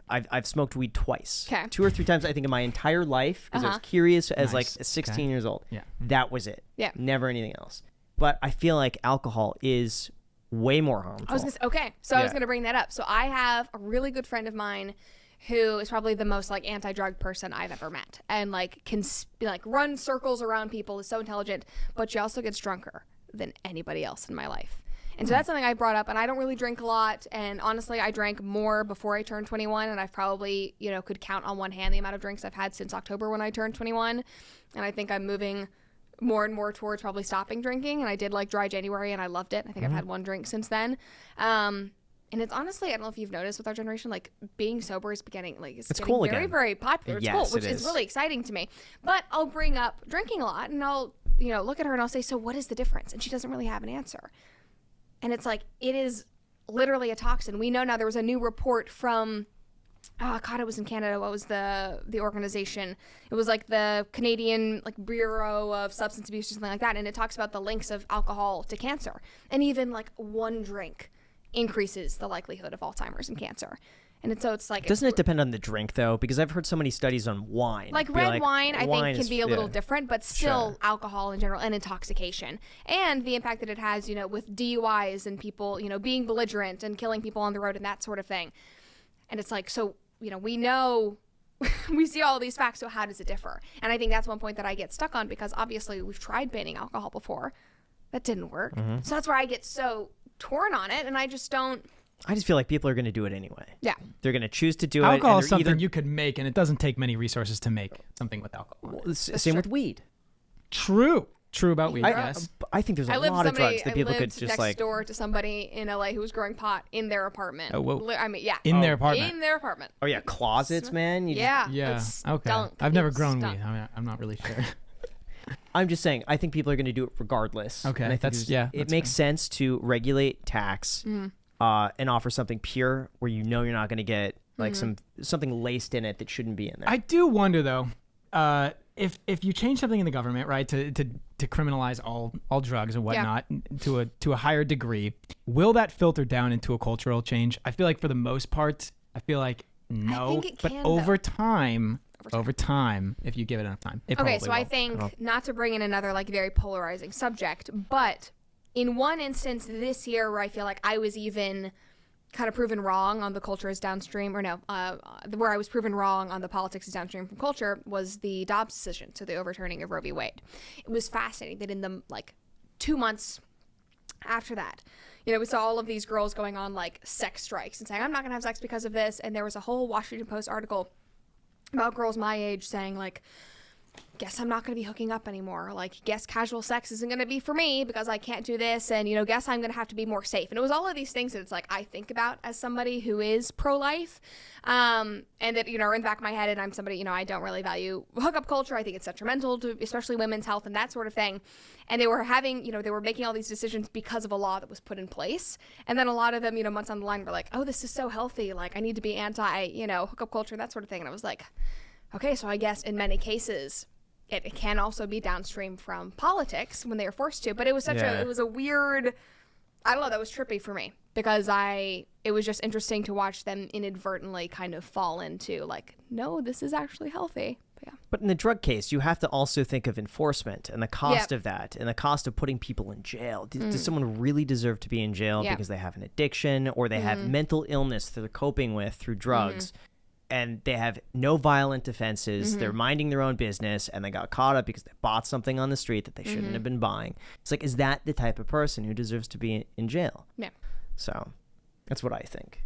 I've smoked weed twice. Okay. 2 or 3 times, I think, in my entire life, because I was curious as like 16 years old. Yeah. That was it. Yeah. Never anything else. But I feel like alcohol is way more harmful. I was going to bring that up. So I have a really good friend of mine who is probably the most like anti-drug person I've ever met, and like can like run circles around people, is so intelligent, but she also gets drunker than anybody else in my life. And so that's something I brought up, and I don't really drink a lot, and honestly I drank more before I turned 21, and I've probably, you know, could count on one hand the amount of drinks I've had since October when I turned 21, and I think I'm moving more and more towards probably stopping drinking. And I did like dry January and I loved it. I think I've had one drink since then. And it's honestly, I don't know if you've noticed with our generation, like being sober is getting it's getting cool very, again. very popular. It's cool, which is really exciting to me. But I'll bring up drinking a lot and I'll, you know, look at her and I'll say, so what is the difference? And she doesn't really have an answer. And it's like, it is literally a toxin. We know now. There was a new report from, oh God, it was in Canada. What was the organization? It was like the Canadian like Bureau of Substance Abuse or something like that. And it talks about the links of alcohol to cancer. And even like one drink increases the likelihood of Alzheimer's and cancer. And so it's like... Doesn't it depend on the drink, though? Because I've heard so many studies on wine. Like red wine, I think, can be a little different, but still alcohol in general and intoxication. And the impact that it has, you know, with DUIs and people, you know, being belligerent and killing people on the road and that sort of thing. And it's like, so, you know, we know... we see all these facts, so how does it differ? And I think that's one point that I get stuck on, because obviously we've tried banning alcohol before. That didn't work. So that's where I get so torn on it, and I just don't... I just feel like people are going to do it anyway. Yeah. They're going to choose to do it. Alcohol is something you could make, and it doesn't take many resources to make something with alcohol. Same with weed. True about weed, yes. I think there's a lot of drugs that people could just next like... door to somebody in LA who was growing pot in their apartment. Oh, whoa. I mean, yeah. In their apartment. In their apartment. Oh, yeah. Closets, man. Yeah. Okay. I've never grown weed. I'm not really sure. I'm just saying, I think people are going to do it regardless. Okay. And I think it makes sense to regulate tax and offer something pure where you know you're not going to get like something laced in it that shouldn't be in there. I do wonder, though, if you change something in the government, right, to criminalize all drugs and whatnot to a higher degree, will that filter down into a cultural change? I feel like for the most part, no. I think it can, over time, if you give it enough time, it okay. So will. I think, not to bring in another like very polarizing subject, but in one instance this year where I feel like I was even kind of proven wrong on the culture is downstream, or no, where I was proven wrong on the politics is downstream from culture, was the Dobbs decision, so the overturning of Roe v. Wade. It was fascinating that in the like 2 months after that, you know, we saw all of these girls going on like sex strikes and saying, I'm not gonna have sex because of this. And there was a whole Washington Post article about girls my age saying like, guess I'm not going to be hooking up anymore. Like, guess casual sex isn't going to be for me because I can't do this. And, you know, guess I'm going to have to be more safe. And it was all of these things that it's like I think about as somebody who is pro-life. And that, you know, are in the back of my head, and I'm somebody, you know, I don't really value hookup culture. I think it's detrimental to especially women's health and that sort of thing. And they were having, you know, they were making all these decisions because of a law that was put in place. And then a lot of them, you know, months on the line were like, oh, this is so healthy. Like, I need to be anti, you know, hookup culture, that sort of thing. And I was like, okay, so I guess in many cases, it can also be downstream from politics when they are forced to. But it was it was a weird, I don't know, that was trippy for me because it was just interesting to watch them inadvertently kind of fall into like, no, this is actually healthy. But yeah. But in the drug case, you have to also think of enforcement and the cost of that and the cost of putting people in jail. Does someone really deserve to be in jail because they have an addiction or they have mental illness that they're coping with through drugs? And they have no violent offenses. They're minding their own business, and they got caught up because they bought something on the street that they shouldn't have been buying. It's like, is that the type of person who deserves to be in jail? Yeah. So that's what I think.